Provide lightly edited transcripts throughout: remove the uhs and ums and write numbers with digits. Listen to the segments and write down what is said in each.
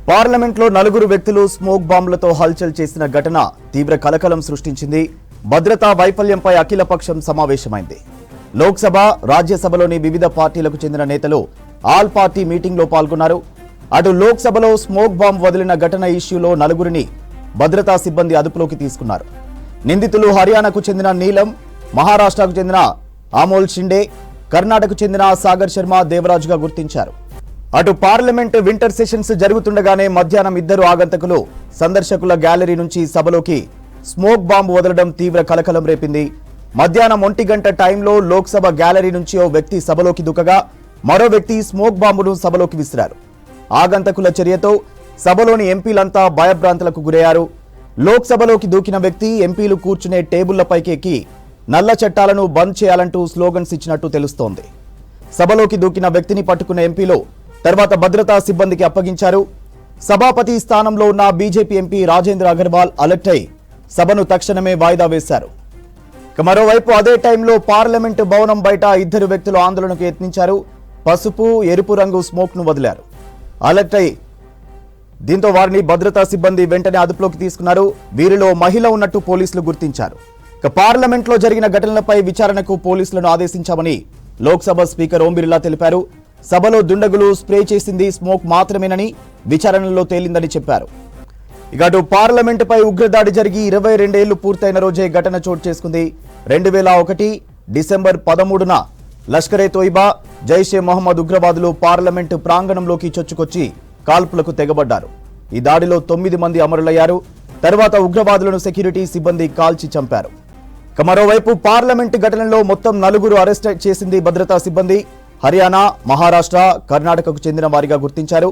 పార్లమెంట్లో నలుగురు వ్యక్తులు స్మోక్ బాంబులతో హల్చల్ చేసిన ఘటన తీవ్ర కలకలం సృష్టించింది. భద్రతా వైఫల్యంపై అఖిలపక్షం సమావేశమైంది. లోక్సభ, రాజ్యసభలోని వివిధ పార్టీలకు చెందిన నేతలు ఆల్ పార్టీ మీటింగ్లో పాల్గొన్నారు. అటు లోక్సభలో స్మోక్ బాంబ్ వదిలిన ఘటన ఇష్యూలో నలుగురిని భద్రతా సిబ్బంది అదుపులోకి తీసుకున్నారు. నిందితులు హర్యానాకు చెందిన నీలం, మహారాష్ట్రకు చెందిన అమోల్ షిండే, కర్ణాటకకు చెందిన సాగర్ శర్మ, దేవరాజ్గా గుర్తించారు. అటు పార్లమెంట్ వింటర్ సెషన్స్ జరుగుతుండగానే మధ్యాహ్నం ఇద్దరు ఆగంతకులు సందర్శకుల గ్యాలరీ నుంచి సభలోకి స్మోక్ బాంబు వదలడం తీవ్ర కలకలం రేపింది. మధ్యాహ్నం 1 గంట టైంలో లోక్సభ గ్యాలరీ నుంచి ఓ వ్యక్తి సభలోకి దూకగా మరో వ్యక్తి స్మోక్ బాంబును సభలోకి విసిరారు. ఆగంతకుల చర్యతో సభలోని ఎంపీలంతా భయభ్రాంతులకు గురయ్యారు. లోక్సభలోకి దూకిన వ్యక్తి ఎంపీలు కూర్చునే టేబుళ్లపైకి ఎక్కి నల్ల చట్టాలను బంద్ చేయాలంటూ స్లోగన్స్ ఇచ్చినట్టు తెలుస్తోంది. సభలోకి దూకిన వ్యక్తిని పట్టుకున్న ఎంపీలు తర్వాత భద్రతా సిబ్బందికి అప్పగించారు. సభాపతి స్థానంలో ఉన్న BJP MP Rajendra Agarwal alert అయి సభను తక్షణమే వాయిదా వేశారు. మరోవైపు అదే టైంలో పార్లమెంటు భవనం బయట ఇద్దరు వ్యక్తులు ఆందోళనకు యత్నించారు. పసుపు, ఎరుపు రంగు స్మోక్ ను వదిలారు. అలర్ట్ అయి దీంతో వారిని భద్రతా సిబ్బంది వెంటనే అదుపులోకి తీసుకున్నారు. వీరిలో మహిళ ఉన్నట్టు పోలీసులు గుర్తించారు. పార్లమెంట్లో జరిగిన ఘటనలపై విచారణకు పోలీసులను ఆదేశించామని లోక్సభ స్పీకర్ ఓం బిర్లా తెలిపారు. సభలో దుండగులు స్ప్రే చేసింది స్మోక్ మాత్రమేనని విచారణలో తేలిందని చెప్పారు. ఇక అటు పార్లమెంటుపై ఉగ్రదాడి జరిగి 22 ఏళ్లు పూర్తయిన రోజే ఘటన చోటు చేసుకుంది. 2001 డిసెంబర్ 13న లష్కరే తోయిబా, జైషే మొహమ్మద్ ఉగ్రవాదులు పార్లమెంటు ప్రాంగణంలోకి చొచ్చుకొచ్చి కాల్పులకు తెగబడ్డారు. ఈ దాడిలో 9 మంది అమరులయ్యారు. తర్వాత ఉగ్రవాదులను సెక్యూరిటీ సిబ్బంది కాల్చి చంపారు. మరోవైపు పార్లమెంటు ఘటనలో మొత్తం 4 అరెస్ట్ చేసింది భద్రతా సిబ్బంది. హర్యానా, మహారాష్ట్ర, కర్ణాటకకు చెందిన వారిగా గుర్తించారు.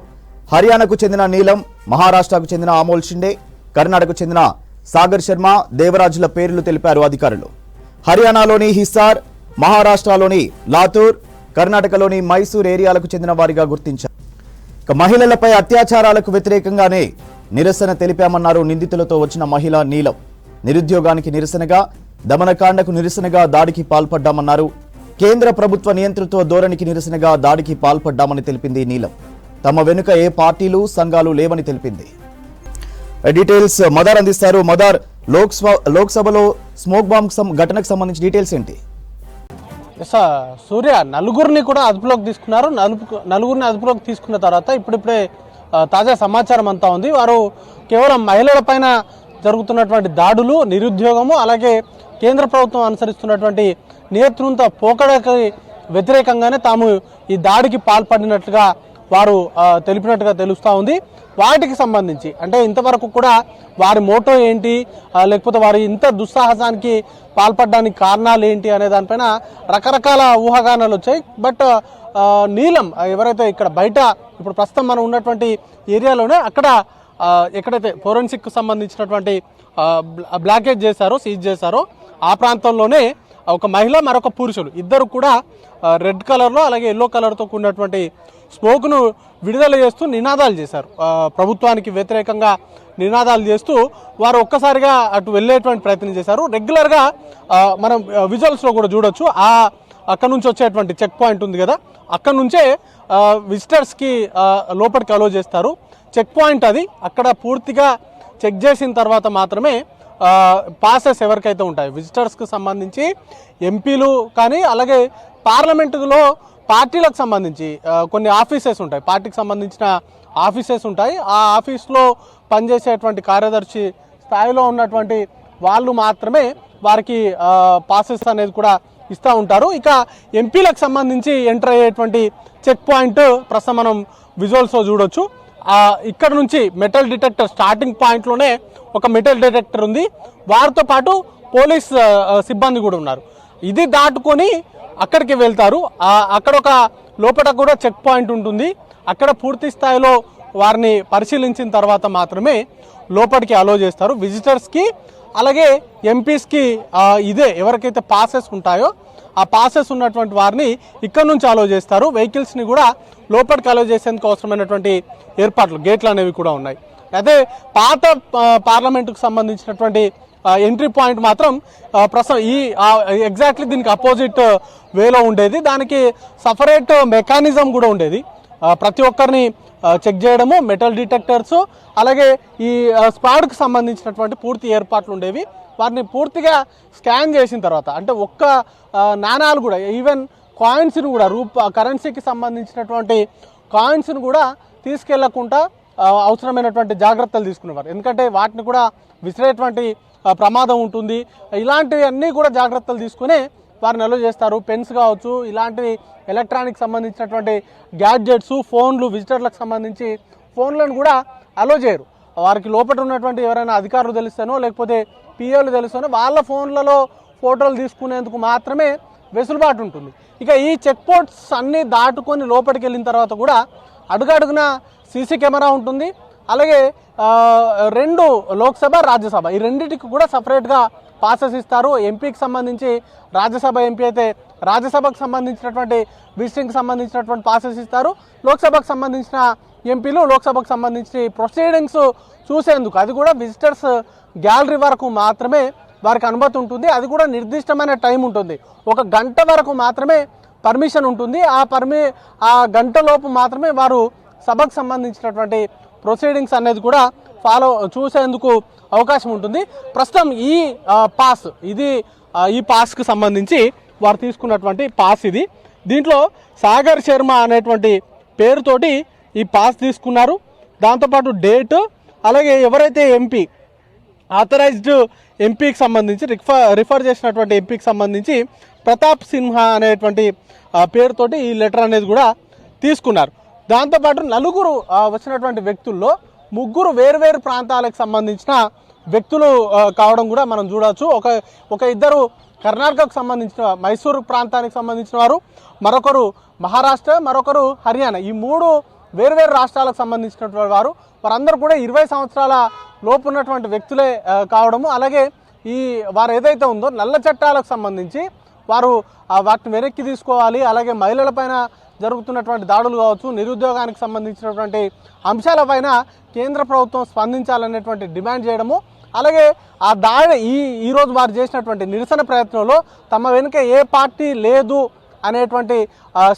హర్యానాకు చెందిన నీలం, మహారాష్ట్రకు చెందిన అమోల్ షిండే, కర్ణాటకకు చెందిన సాగర్ శర్మ, దేవరాజుల పేర్లు తెలిపారు అధికారులు. హర్యానాలోని హిస్సార్, మహారాష్ట్రలోని లాతూర్, కర్ణాటకలోని మైసూర్ ఏరియాలకు చెందిన వారిగా గుర్తించారు. మహిళలపై అత్యాచారాలకు వ్యతిరేకంగానే నిరసన తెలిపామన్నారు నిందితులతో వచ్చిన మహిళ నీలం. నిరుద్యోగానికి నిరసనగా, దమనకాండకు నిరసనగా దాడికి పాల్పడ్డామన్నారు. కేంద్ర ప్రభుత్వ నియంతృత్వ ధోరణికి నిరసనగా దాడికి పాల్పడ్డామని తెలిపింది నీలం. తమ వెనుక ఏ పార్టీలు, సంఘాలు లేవని తెలిపింది. డీటెయిల్స్ మదార్ అందిస్తారు. మదార్, లోక్సభలో స్మోక్ బాంబ్ ఘటనకు సంబంధించి డీటెయిల్స్ ఏంటి? సూర్య, నలుగురిని కూడా అదుపులోకి తీసుకున్నారు. నలుగురిని అదుపులోకి తీసుకున్న తర్వాత ఇప్పుడిప్పుడే తాజా సమాచారం అంతా ఉంది. వారు కేవలం మహిళల పైన జరుగుతున్నటువంటి దాడులు, నిరుద్యోగము, అలాగే కేంద్ర ప్రభుత్వం అనుసరిస్తున్నటువంటి నియంతృత్వ పోకడకి వ్యతిరేకంగానే తాము ఈ దాడికి పాల్పడినట్లుగా వారు తెలిపినట్టుగా తెలుస్తూ ఉంది. వాటికి సంబంధించి అంటే ఇంతవరకు కూడా వారి మోటో ఏంటి, లేకపోతే వారి ఇంత దుస్సాహసానికి పాల్పడడానికి కారణాలు ఏంటి అనే దానిపైన రకరకాల ఊహాగానాలు వచ్చాయి. బట్ నీలం ఎవరైతే ఇక్కడ బయట ఇప్పుడు ప్రస్తుతం మనం ఉన్నటువంటి ఏరియాలోనే అక్కడ ఎక్కడైతే ఫోరెన్సిక్ సంబంధించినటువంటి బ్లాకేజ్ చేశారో, సీజ్ చేశారో ఆ ప్రాంతంలోనే ఒక మహిళ, మరొక పురుషులు ఇద్దరు కూడా రెడ్ కలర్లో అలాగే ఎల్లో కలర్తో కూడినటువంటి స్మోక్ను విడుదల చేస్తూ నినాదాలు చేశారు. ప్రభుత్వానికి వ్యతిరేకంగా నినాదాలు చేస్తూ వారు ఒక్కసారిగా అటు వెళ్ళేటువంటి ప్రయత్నం చేశారు. రెగ్యులర్గా మనం విజువల్స్లో కూడా చూడొచ్చు. అక్కడ నుంచి వచ్చేటువంటి చెక్ పాయింట్ ఉంది కదా, అక్కడ నుంచే విజిటర్స్కి లోపలికి అలో చేస్తారు. చెక్ పాయింట్ అది. అక్కడ పూర్తిగా చెక్ చేసిన తర్వాత మాత్రమే పాసెస్ ఎవరికైతే ఉంటాయి విజిటర్స్కి సంబంధించి, ఎంపీలు కానీ అలాగే పార్లమెంటులో పార్టీలకు సంబంధించి కొన్ని ఆఫీసెస్ ఉంటాయి, పార్టీకి సంబంధించిన ఆఫీసెస్ ఉంటాయి. ఆ ఆఫీస్లో పనిచేసేటువంటి కార్యదర్శి స్థాయిలో ఉన్నటువంటి వాళ్ళు మాత్రమే వారికి పాసెస్ అనేది కూడా ఇస్తూ ఉంటారు. ఇక ఎంపీలకు సంబంధించి ఎంటర్ అయ్యేటువంటి చెక్ పాయింట్ ప్రస్తుతం మనం విజువల్స్లో చూడొచ్చు. ఇక్కడ నుంచి మెటల్ డిటెక్టర్ స్టార్టింగ్ పాయింట్లోనే ఒక మెటల్ డిటెక్టర్ ఉంది. వారితో పాటు పోలీస్ సిబ్బంది కూడా ఉన్నారు. ఇది దాటుకొని అక్కడికి వెళ్తారు. అక్కడ ఒక లోపల కూడా చెక్ పాయింట్ ఉంటుంది. అక్కడ పూర్తి స్థాయిలో వారిని పరిశీలించిన తర్వాత మాత్రమే లోపలికి అలో చేస్తారు. విజిటర్స్కి అలాగే ఎంపీస్కి ఇదే ఎవరికైతే పాసెస్ ఉంటాయో ఆ పాసెస్ ఉన్నటువంటి వారిని ఇక్కడ నుంచి అలో చేస్తారు. వెహికల్స్ని కూడా లోపలికి అలో చేసేందుకు అవసరమైనటువంటి ఏర్పాట్లు, గేట్లు అనేవి కూడా ఉన్నాయి. అదే పాత పార్లమెంటుకు సంబంధించినటువంటి ఎంట్రీ పాయింట్ మాత్రం ప్రస్తుతం ఈ ఎగ్జాక్ట్లీ దీనికి అపోజిట్ వేలో ఉండేది. దానికి సపరేట్ మెకానిజం కూడా ఉండేది. ప్రతి ఒక్కరిని చెక్ చేయడము, మెటల్ డిటెక్టర్స్, అలాగే ఈ స్క్వాడ్కి సంబంధించినటువంటి పూర్తి ఏర్పాట్లు ఉండేవి. వారిని పూర్తిగా స్కాన్ చేసిన తర్వాత అంటే ఒక్క నాణాలు కూడా, ఈవెన్ కాయిన్స్ని కూడా, కరెన్సీకి సంబంధించినటువంటి కాయిన్స్ని కూడా తీసుకెళ్లకుండా అవసరమైనటువంటి జాగ్రత్తలు తీసుకునేవారు. ఎందుకంటే వాటిని కూడా విసిరేటువంటి ప్రమాదం ఉంటుంది. ఇలాంటివన్నీ కూడా జాగ్రత్తలు తీసుకుని వారిని అలో చేస్తారు. పెన్స్ కావచ్చు, ఇలాంటివి ఎలక్ట్రానిక్ సంబంధించినటువంటి గ్యాడ్జెట్స్, ఫోన్లు, విజిటర్లకు సంబంధించి ఫోన్లను కూడా అలో చేయరు. వారికి లోపల ఉన్నటువంటి ఎవరైనా అధికారులు తెలుస్తానో లేకపోతే పిఏలు తెలుస్తానో వాళ్ళ ఫోన్లలో ఫోటోలు తీసుకునేందుకు మాత్రమే వెసులుబాటు ఉంటుంది. ఇక ఈ చెక్ పోస్ట్స్ అన్నీ దాటుకొని లోపలికి వెళ్ళిన తర్వాత కూడా అడుగడుగున సీసీ కెమెరా ఉంటుంది. అలాగే 2 లోక్సభ, రాజ్యసభ ఈ రెండింటికి కూడా సపరేట్గా పాసెస్ ఇస్తారు. ఎంపీకి సంబంధించి రాజ్యసభ ఎంపీ అయితే రాజ్యసభకు సంబంధించినటువంటి విజిటింగ్కి సంబంధించినటువంటి పాసెస్ ఇస్తారు. లోక్సభకు సంబంధించిన ఎంపీలు లోక్సభకు సంబంధించి ప్రొసీడింగ్స్ చూసేందుకు, అది కూడా విజిటర్స్ గ్యాలరీ వరకు మాత్రమే వారికి అనుమతి ఉంటుంది. అది కూడా నిర్దిష్టమైన టైం ఉంటుంది. 1 గంట వరకు మాత్రమే పర్మిషన్ ఉంటుంది. ఆ గంటలోపు మాత్రమే వారు సభకు సంబంధించినటువంటి ప్రొసీడింగ్స్ అనేది కూడా చూసేందుకు అవకాశం ఉంటుంది. ప్రస్తుతం ఈ పాస్కి సంబంధించి వారు తీసుకున్నటువంటి పాస్ ఇది. దీంట్లో సాగర్ శర్మ అనేటువంటి పేరుతోటి ఈ పాస్ తీసుకున్నారు. దాంతోపాటు డేట్, అలాగే ఎవరైతే ఎంపీ ఆథరైజ్డ్ ఎంపీకి సంబంధించి రిఫర్ చేసినటువంటి ఎంపీకి సంబంధించి ప్రతాప్ సిన్హా అనేటువంటి పేరుతోటి ఈ లెటర్ అనేది కూడా తీసుకున్నారు. దాంతోపాటు 4 వచ్చినటువంటి వ్యక్తుల్లో 3 వేరువేరు ప్రాంతాలకు సంబంధించిన వ్యక్తులు కావడం కూడా మనం చూడవచ్చు. ఒక ఇద్దరు కర్ణాటకకు సంబంధించిన మైసూరు ప్రాంతానికి సంబంధించిన వారు, మరొకరు మహారాష్ట్ర, మరొకరు హర్యానా. ఈ 3 వేరువేరు రాష్ట్రాలకు సంబంధించినటువంటి వారందరూ కూడా 20 సంవత్సరాల లోపు ఉన్నటువంటి వ్యక్తులే కావడము. అలాగే వారు ఏదైతే ఉందో నల్ల చట్టాలకు సంబంధించి వారు వాటిని వెనక్కి తీసుకోవాలి, అలాగే మహిళలపైన జరుగుతున్నటువంటి దాడులు కావచ్చు, నిరుద్యోగానికి సంబంధించినటువంటి అంశాలపైన కేంద్ర ప్రభుత్వం స్పందించాలనేటువంటి డిమాండ్ చేయడము, అలాగే ఆ దాడి ఈరోజు వారు చేసినటువంటి నిరసన ప్రయత్నంలో తమ వెనుక ఏ పార్టీ లేదు అనేటువంటి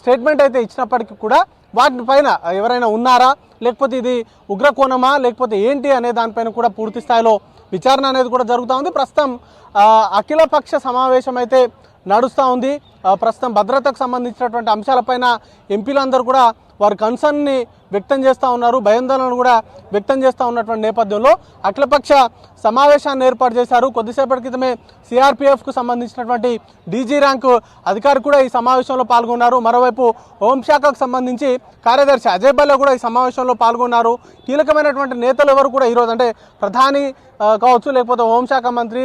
స్టేట్మెంట్ అయితే ఇచ్చినప్పటికీ కూడా వాటిపైన ఎవరైనా ఉన్నారా, లేకపోతే ఇది ఉగ్రకోణమా, లేకపోతే ఏంటి అనే దానిపైన కూడా పూర్తి స్థాయిలో విచారణ అనేది కూడా జరుగుతూ ఉంది. ప్రస్తుతం అఖిలపక్ష సమావేశం అయితే నడుస్తూ ఉంది. ప్రస్తుతం భద్రతకు సంబంధించినటువంటి అంశాలపైన ఎంపీలందరూ కూడా వారి కన్సర్న్ని వ్యక్తం చేస్తూ ఉన్నారు, భయాందోళనను కూడా వ్యక్తం చేస్తూ ఉన్నటువంటి నేపథ్యంలో అఖిలపక్ష సమావేశాన్ని ఏర్పాటు చేశారు. కొద్దిసేపటి క్రితమే సిఆర్పిఎఫ్కు సంబంధించినటువంటి డీజీ ర్యాంకు అధికారి కూడా ఈ సమావేశంలో పాల్గొన్నారు. మరోవైపు హోంశాఖకు సంబంధించి కార్యదర్శి అజయ్ భల్లా కూడా ఈ సమావేశంలో పాల్గొన్నారు. కీలకమైనటువంటి నేతలు ఎవరు కూడా ఈరోజు అంటే ప్రధాని కావచ్చు, లేకపోతే హోంశాఖ మంత్రి,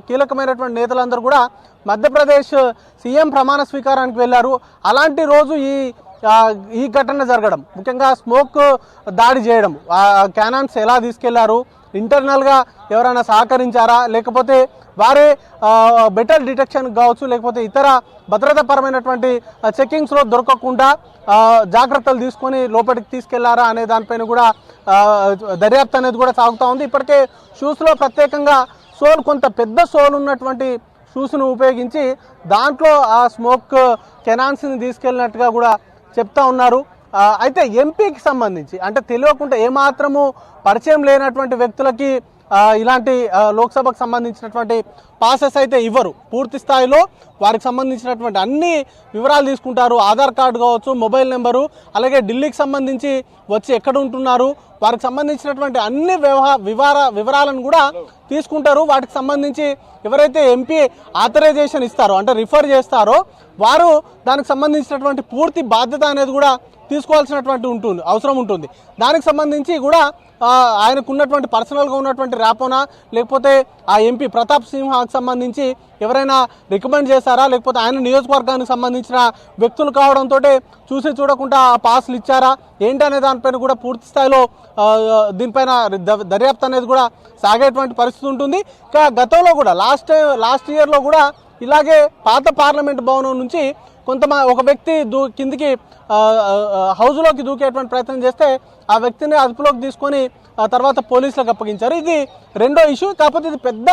కీలకమైనటువంటి నేతలందరూ కూడా మధ్యప్రదేశ్ సీఎం ప్రమాణ స్వీకారానికి వెళ్ళారు. అలాంటి రోజు ఈ ఘటన జరగడం, ముఖ్యంగా స్మోక్ దాడి చేయడం, క్యానాన్స్ ఎలా తీసుకెళ్లారు, ఇంటర్నల్గా ఎవరైనా సహకరించారా, లేకపోతే వారే మెటల్ డిటెక్షన్ కావచ్చు, లేకపోతే ఇతర భద్రతాపరమైనటువంటి చెక్కింగ్స్లో దొరకకుండా జాగ్రత్తలు తీసుకొని లోపలికి తీసుకెళ్లారా అనే దానిపైన కూడా దర్యాప్తు అనేది కూడా సాగుతూ ఉంది. ఇప్పటికే షూస్లో ప్రత్యేకంగా కొంత పెద్ద సోల్ ఉన్నటువంటి షూస్ను ఉపయోగించి దాంట్లో ఆ స్మోక్ కెనాన్స్ని తీసుకెళ్ళినట్టుగా కూడా చెప్తా ఉన్నారు. అయితే ఎంపీకి సంబంధించి అంటే తెలియకుండా ఏమాత్రము పరిచయం లేనటువంటి వ్యక్తులకి ఇలాంటి లోక్సభకు సంబంధించినటువంటి పాసెస్ అయితే ఇవ్వరు. పూర్తి స్థాయిలో వారికి సంబంధించినటువంటి అన్ని వివరాలు తీసుకుంటారు. ఆధార్ కార్డు కావచ్చు, మొబైల్ నెంబరు, అలాగే ఢిల్లీకి సంబంధించి వచ్చి ఎక్కడ ఉంటున్నారు, వారికి సంబంధించినటువంటి అన్ని వివరాలను కూడా తీసుకుంటారు. వాటికి సంబంధించి ఎవరైతే ఎంపీ ఆథరైజేషన్ ఇస్తారో అంటే రిఫర్ చేస్తారో వారు దానికి సంబంధించినటువంటి పూర్తి బాధ్యత అనేది కూడా తీసుకోవాల్సినటువంటి అవసరం ఉంటుంది. దానికి సంబంధించి కూడా ఆయనకు ఉన్నటువంటి పర్సనల్గా ఉన్నటువంటి ర్యాపోనా, లేకపోతే ఆ ఎంపీ ప్రతాప్ సింహాకి సంబంధించి ఎవరైనా రికమెండ్ చేశారా, లేకపోతే ఆయన నియోజకవర్గానికి సంబంధించిన వ్యక్తులు కావడంతో చూసి చూడకుండా ఆ పాస్లు ఇచ్చారా ఏంటి అనే దానిపైన కూడా పూర్తి స్థాయిలో దీనిపైన దర్యాప్తు అనేది కూడా సాగేటువంటి పరిస్థితి ఉంటుంది. ఇంకా గతంలో కూడా లాస్ట్ ఇయర్లో కూడా ఇలాగే పాత పార్లమెంట్ భవనం నుంచి ఒక వ్యక్తి కిందికి హౌస్లోకి దూకేటువంటి ప్రయత్నం చేస్తే ఆ వ్యక్తిని అదుపులోకి తీసుకొని తర్వాత పోలీసులకు అప్పగించారు. ఇది రెండో ఇష్యూ. కాకపోతే ఇది పెద్ద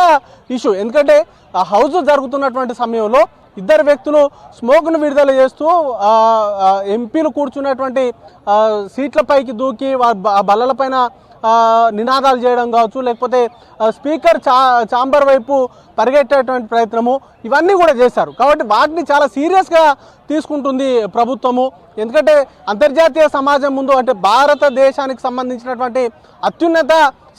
ఇష్యూ, ఎందుకంటే ఆ హౌస్ జరుగుతున్నటువంటి సమయంలో ఇద్దరు వ్యక్తులు స్మోక్ను విడుదల చేస్తూ ఎంపీలు కూర్చున్నటువంటి సీట్లపైకి దూకి బల్లలపైన నినాదాలు చేయడం కావచ్చు, లేకపోతే స్పీకర్ ఛాంబర్ వైపు పరిగెట్టేటువంటి ప్రయత్నము, ఇవన్నీ కూడా చేశారు. కాబట్టి వాటిని చాలా సీరియస్గా తీసుకుంటుంది ప్రభుత్వము. ఎందుకంటే అంతర్జాతీయ సమాజం ముందు, అంటే భారతదేశానికి సంబంధించినటువంటి అత్యున్నత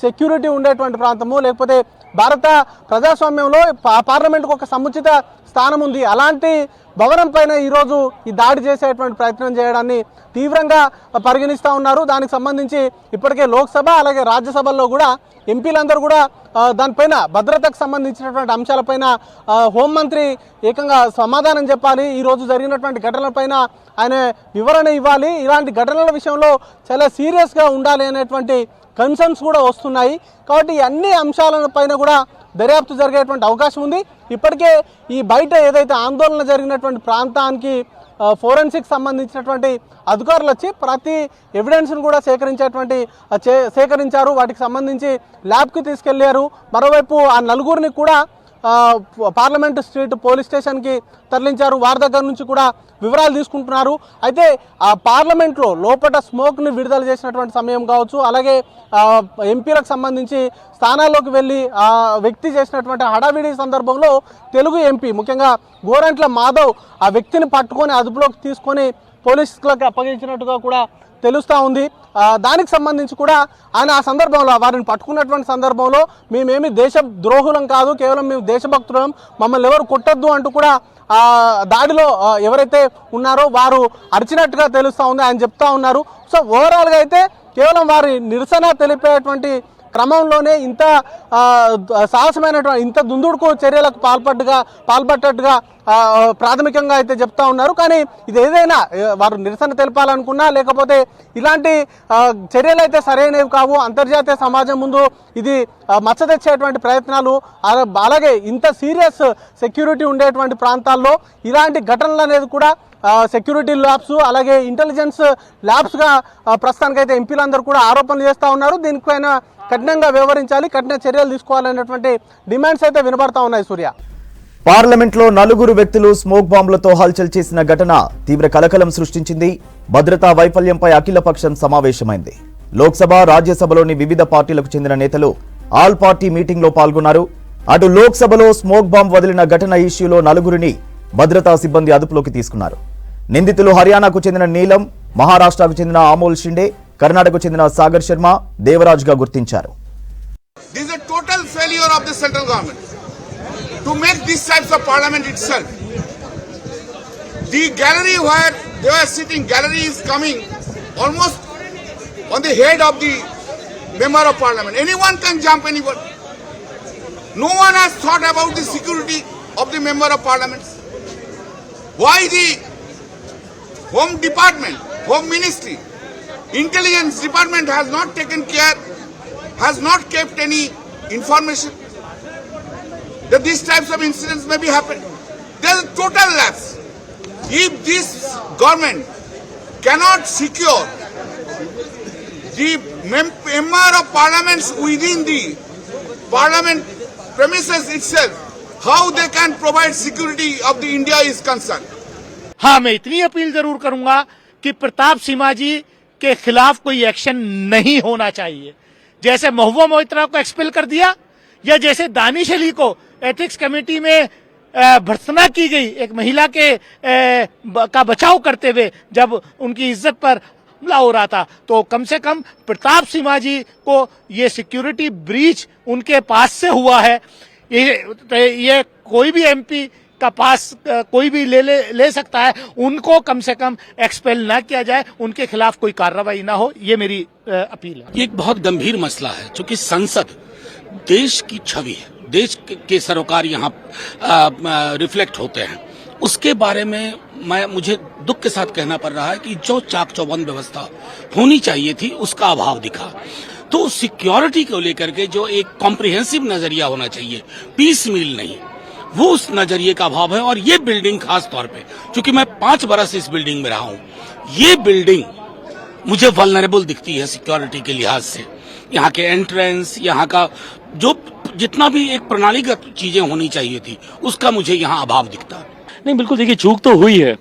సెక్యూరిటీ ఉండేటువంటి ప్రాంతము, లేకపోతే భారత ప్రజాస్వామ్యంలో పార్లమెంటుకు ఒక సముచిత స్థానం ఉంది. అలాంటి భవనం పైన ఈరోజు ఈ దాడి చేసేటువంటి ప్రయత్నం చేయడాన్ని తీవ్రంగా పరిగణిస్తూ ఉన్నారు. దానికి సంబంధించి ఇప్పటికే లోక్సభ అలాగే రాజ్యసభల్లో కూడా ఎంపీలందరూ కూడా దానిపైన భద్రతకు సంబంధించినటువంటి అంశాలపైన హోంమంత్రి ఏకంగా సమాధానం చెప్పాలి, ఈరోజు జరిగినటువంటి ఘటనలపైన ఆయన వివరణ ఇవ్వాలి, ఇలాంటి ఘటనల విషయంలో చాలా సీరియస్గా ఉండాలి అనేటువంటి కన్సర్న్స్ కూడా వస్తున్నాయి. కాబట్టి అన్ని అంశాలపైన కూడా దర్యాప్తు జరిగేటువంటి అవకాశం ఉంది. ఇప్పటికే ఈ బయట ఏదైతే ఆందోళన జరిగినటువంటి ప్రాంతానికి ఫోరెన్సిక్ సంబంధించినటువంటి అధికారులు వచ్చి ప్రతి ఎవిడెన్స్ను కూడా సేకరించారు, వాటికి సంబంధించి ల్యాబ్కి తీసుకెళ్లారు. మరోవైపు ఆ నలుగురిని కూడా పార్లమెంటు స్ట్రీట్ పోలీస్ స్టేషన్కి తరలించారు. వారి దగ్గర నుంచి కూడా వివరాలు తీసుకుంటున్నారు. అయితే ఆ పార్లమెంట్లో లోపల స్మోక్ని విడుదల చేసినటువంటి సమయం కావచ్చు, అలాగే ఎంపీలకు సంబంధించి స్థానాల్లోకి వెళ్ళి ఆ వ్యక్తి చేసినటువంటి హడావిడి సందర్భంలో తెలుగు ఎంపీ ముఖ్యంగా గోరంట్ల మాధవ్ ఆ వ్యక్తిని పట్టుకొని అదుపులోకి తీసుకొని పోలీసులకు అప్పగించినట్టుగా కూడా తెలుస్తూ ఉంది. దానికి సంబంధించి కూడా ఆయన ఆ సందర్భంలో వారిని పట్టుకున్నటువంటి సందర్భంలో మేమేమి దేశ ద్రోహులం కాదు, కేవలం మేము దేశభక్తులం, మమ్మల్ని ఎవరు కొట్టద్దు అంటూ కూడా దాడిలో ఎవరైతే ఉన్నారో వారు అరిచినట్టుగా తెలుస్తూ ఉంది, ఆయన చెప్తా ఉన్నారు. సో ఓవరాల్గా అయితే కేవలం వారి నిరసన తెలిపేటువంటి క్రమంలోనే ఇంత సాహసమైనటువంటి ఇంత దుందుడుకు చర్యలకు పాల్పడ్డట్టుగా ప్రాథమికంగా అయితే చెప్తా ఉన్నారు. కానీ ఇది ఏదైనా వారు నిరసన తెలపాలనుకున్నా లేకపోతే ఇలాంటి చర్యలు అయితే సరైనవి కావు, అంతర్జాతీయ సమాజం ముందు ఇది మచ్చ తెచ్చేటువంటి ప్రయత్నాలు, అలాగే ఇంత సీరియస్ సెక్యూరిటీ ఉండేటువంటి ప్రాంతాల్లో ఇలాంటి ఘటనలు అనేది కూడా సెక్యూరిటీ ల్యాబ్స్ అలాగే ఇంటెలిజెన్స్ ల్యాబ్స్గా ప్రస్తుతానికైతే ఎంపీలందరూ కూడా ఆరోపణలు చేస్తూ ఉన్నారు. దీనిపైన కఠినంగా వ్యవహరించాలి, కఠిన చర్యలు తీసుకోవాలనేటువంటి డిమాండ్స్ అయితే వినబడతా ఉన్నాయి. సూర్య, పార్లమెంట్లో నలుగురు వ్యక్తులు స్మోక్ బాంబులతో హల్చల్ చేసిన ఘటన తీవ్ర కలకలం సృష్టించింది. భద్రతా వైఫల్యంపై అఖిలపక్షం సమావేశమైంది. లోక్సభ రాజ్యసభలోని వివిధ పార్టీలకు చెందిన నేతలు ఆల్ పార్టీ మీటింగ్లో పాల్గొన్నారు. అటు లోక్సభలో స్మోక్ బాంబ్ వదిలిన ఘటన ఇష్యూలో నలుగురిని భద్రతా సిబ్బంది అదుపులోకి తీసుకున్నారు. నిందితులు హర్యానాకు చెందిన నీలం, మహారాష్ట్రకు చెందిన అమోల్ షిండే, కర్ణాటకకు చెందిన సాగర్ శర్మ, దేవరాజ్ గా గుర్తించారు. This is a total failure of the central government to make these types of parliament itself. The gallery where they were sitting, gallery is coming almost on the head of the member of parliament. Anyone can jump anywhere. No one has thought about the security of the member of parliament. Why the Home Department, Home Ministry, Intelligence Department has not taken care, has not kept any information that these types of incidents may be happening? There is a total lapse. If this government cannot secure the member of parliaments within the parliament premises itself, how they can provide security of the India is concerned. हाँ, मैं इतनी appeal जरूर करूंगा कि प्रताप सिम्हा जी के खिलाफ कोई action नहीं होना चाहिए। जैसे महुआ मोइत्रा को एक्सपेल कर दिया, या जैसे दानिश अली को एथिक्स कमेटी में भर्त्सना की गई एक महिला के का बचाव करते हुए जब उनकी इज्जत पर हमला हो रहा था, तो कम से कम प्रताप सिम्हा जी को ये सिक्योरिटी ब्रीच उनके पास से हुआ है। ये कोई भी एमपी का पास कोई भी ले सकता है, उनको कम से कम एक्सपेल ना किया जाए, उनके खिलाफ कोई कार्रवाई ना हो, ये मेरी अपील है। ये एक बहुत गंभीर मसला है, क्योंकि संसद देश की छवि है, देश के सरोकार यहाँ रिफ्लेक्ट होते हैं। उसके बारे में मुझे दुख के साथ कहना पड़ रहा है कि जो चाक चौबंद व्यवस्था होनी चाहिए थी उसका अभाव दिखा। तो सिक्योरिटी को लेकर के जो एक कॉम्प्रिहेंसिव नजरिया होना चाहिए, पीस मील नहीं, वो उस नजरिए का अभाव है। और ये बिल्डिंग खास तौर पे, क्योंकि मैं 5 बरस इस बिल्डिंग में रहा हूं, ये बिल्डिंग मुझे वल्नरेबल दिखती है सिक्योरिटी के लिहाज से। यहाँ के एंट्रेंस, यहाँ का जो जितना भी एक प्रणालीगत चीजें होनी चाहिए थी, उसका मुझे यहाँ अभाव दिखता है। नहीं, बिल्कुल देखिए, चूक तो हुई है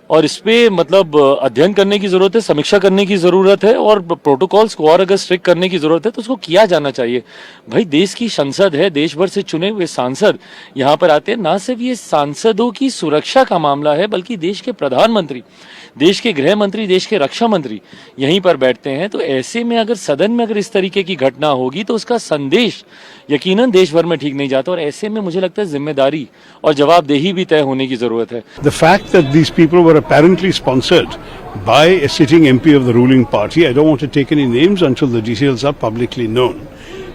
और इस पे मतलब अध्ययन करने की जरूरत है, समीक्षा करने की जरूरत है और प्रोटोकॉल्स को और अगर स्ट्रिक्ट करने की जरूरत है तो उसको किया जाना चाहिए। भाई, देश की संसद है, देश भर से चुने हुए सांसद यहाँ पर आते हैं। ना सिर्फ ये सांसदों की सुरक्षा का मामला है, बल्कि देश के प्रधानमंत्री, देश के गृह मंत्री, देश के रक्षा मंत्री यहीं पर बैठते हैं। तो ऐसे में अगर सदन में अगर इस तरीके की घटना होगी तो उसका संदेश यकीनन देश भर में ठीक नहीं जाता और ऐसे में मुझे लगता है जिम्मेदारी और जवाबदेही भी तय होने की जरूरत है। The fact that these people were apparently sponsored by a sitting MP of the ruling party, I don't want to take any names until the details are publicly known.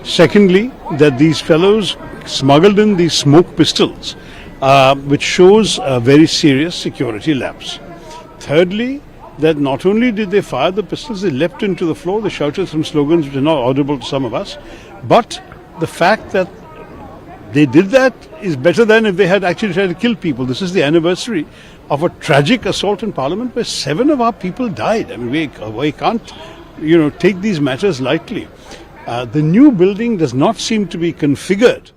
Secondly, that these fellows smuggled in these smoke pistols, which shows a very serious security lapse. Thirdly, that not only did they fire the pistols, they leapt into the floor, they shouted some slogans which are not audible to some of us, but the fact that they did that is better than if they had actually tried to kill people. This is the anniversary of a tragic assault in Parliament where 7 of our people died. I mean, we can't, take these matters lightly. The new building does not seem to be configured